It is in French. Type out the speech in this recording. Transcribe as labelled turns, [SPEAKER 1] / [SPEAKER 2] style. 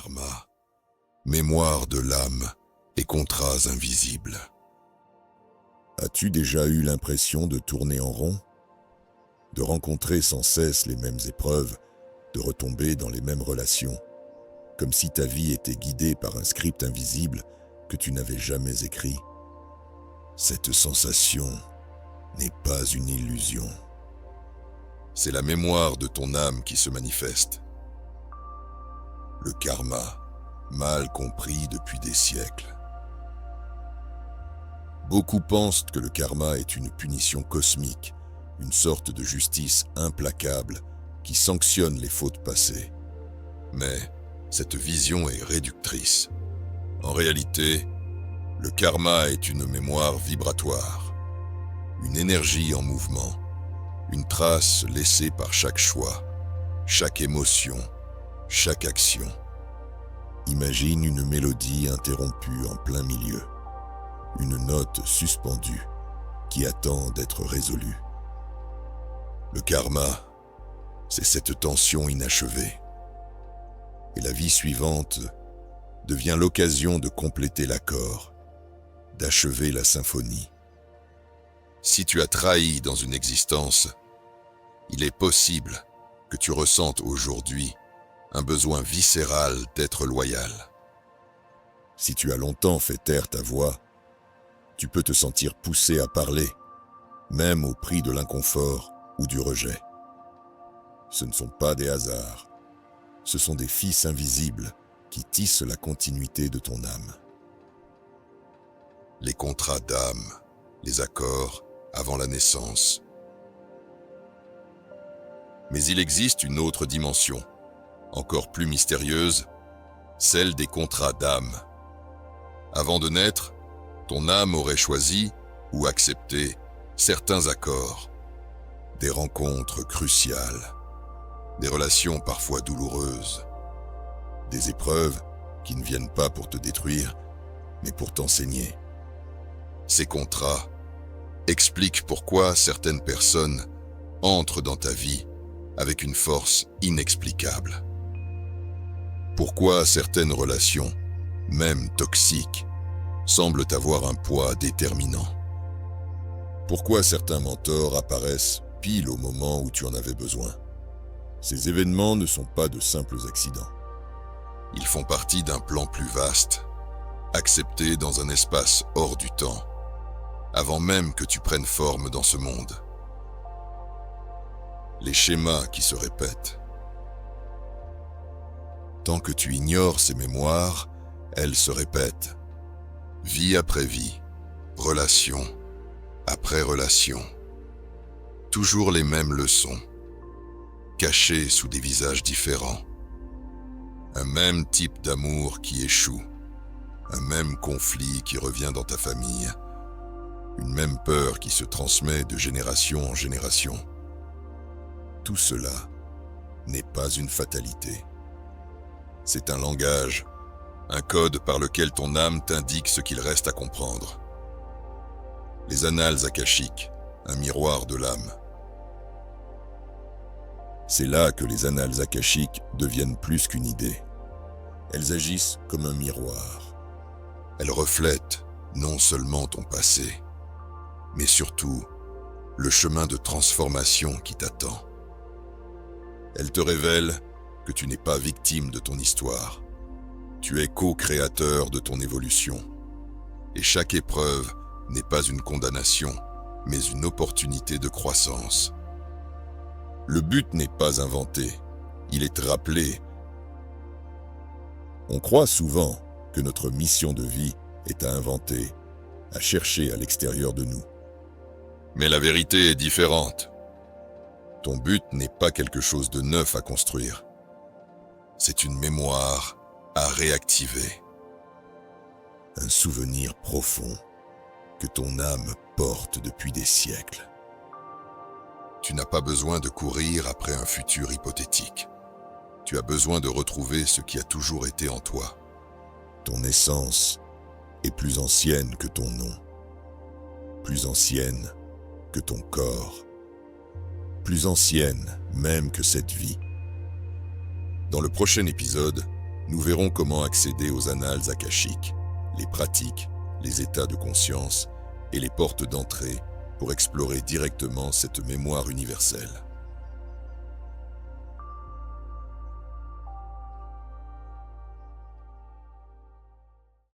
[SPEAKER 1] karma, mémoire de l'âme et contrats invisibles.
[SPEAKER 2] As-tu déjà eu l'impression de tourner en rond? De rencontrer sans cesse les mêmes épreuves, de retomber dans les mêmes relations, comme si ta vie était guidée par un script invisible que tu n'avais jamais écrit? Cette sensation n'est pas une illusion.
[SPEAKER 1] C'est la mémoire de ton âme qui se manifeste. Le karma, mal compris depuis des siècles. Beaucoup pensent que le karma est une punition cosmique, une sorte de justice implacable qui sanctionne les fautes passées. Mais cette vision est réductrice. En réalité, le karma est une mémoire vibratoire, une énergie en mouvement, une trace laissée par chaque choix, chaque émotion, chaque action.
[SPEAKER 2] Imagine une mélodie interrompue en plein milieu, une note suspendue qui attend d'être résolue.
[SPEAKER 1] Le karma, c'est cette tension inachevée. Et la vie suivante devient l'occasion de compléter l'accord, d'achever la symphonie. Si tu as trahi dans une existence, il est possible que tu ressentes aujourd'hui un besoin viscéral d'être loyal.
[SPEAKER 2] Si tu as longtemps fait taire ta voix, tu peux te sentir poussé à parler, même au prix de l'inconfort ou du rejet. Ce ne sont pas des hasards, ce sont des fils invisibles qui tissent la continuité de ton âme.
[SPEAKER 1] Les contrats d'âme, les accords avant la naissance. Mais il existe une autre dimension, encore plus mystérieuse, celle des contrats d'âme. Avant de naître, ton âme aurait choisi ou accepté certains accords, des rencontres cruciales, des relations parfois douloureuses, des épreuves qui ne viennent pas pour te détruire, mais pour t'enseigner. Ces contrats expliquent pourquoi certaines personnes entrent dans ta vie avec une force inexplicable. Pourquoi certaines relations, même toxiques, semblent avoir un poids déterminant. Pourquoi certains mentors apparaissent pile au moment où tu en avais besoin. Ces événements ne sont pas de simples accidents. Ils font partie d'un plan plus vaste, accepté dans un espace hors du temps, avant même que tu prennes forme dans ce monde. Les schémas qui se répètent. Tant que tu ignores ces mémoires, elles se répètent. Vie après vie, relation après relation. Toujours les mêmes leçons, cachées sous des visages différents. Un même type d'amour qui échoue, un même conflit qui revient dans ta famille, une même peur qui se transmet de génération en génération. Tout cela n'est pas une fatalité. C'est un langage, un code par lequel ton âme t'indique ce qu'il reste à comprendre. Les annales akashiques, un miroir de l'âme. C'est là que les annales akashiques deviennent plus qu'une idée. Elles agissent comme un miroir. Elles reflètent non seulement ton passé, mais surtout le chemin de transformation qui t'attend. Elles te révèlent que tu n'es pas victime de ton histoire. Tu es co-créateur de ton évolution. Et chaque épreuve n'est pas une condamnation, mais une opportunité de croissance. Le but n'est pas inventé, il est rappelé. On croit souvent que notre mission de vie est à inventer, à chercher à l'extérieur de nous. Mais la vérité est différente. Ton but n'est pas quelque chose de neuf à construire. C'est une mémoire à réactiver. Un souvenir profond que ton âme porte depuis des siècles. Tu n'as pas besoin de courir après un futur hypothétique. Tu as besoin de retrouver ce qui a toujours été en toi. Ton essence est plus ancienne que ton nom, plus ancienne que ton corps, plus ancienne même que cette vie. Dans le prochain épisode, Nous verrons comment accéder aux annales akashiques, les pratiques, les états de conscience et les portes d'entrée pour explorer directement cette mémoire universelle.